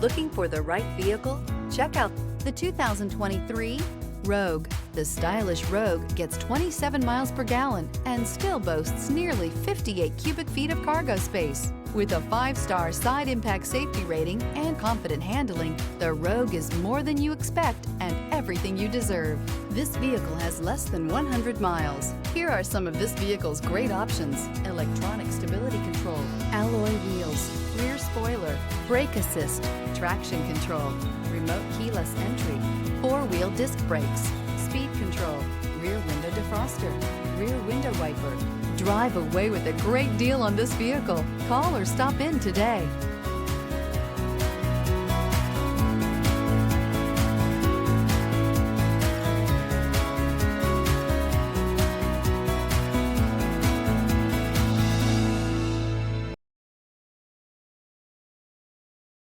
Looking for the right vehicle? Check out the 2023 Rogue. The stylish Rogue gets 27 miles per gallon and still boasts nearly 58 cubic feet of cargo space. With a 5-star side impact safety rating and confident handling, the Rogue is more than you expect and everything you deserve. This vehicle has less than 100 miles. Here are some of this vehicle's great options: electronic stability control, alloy wheels, rear spoiler, brake assist, traction control, remote keyless entry, 4-wheel disc brakes, speed control, rear window defroster, rear window wiper. Drive away with a great deal on this vehicle. Call or stop in today.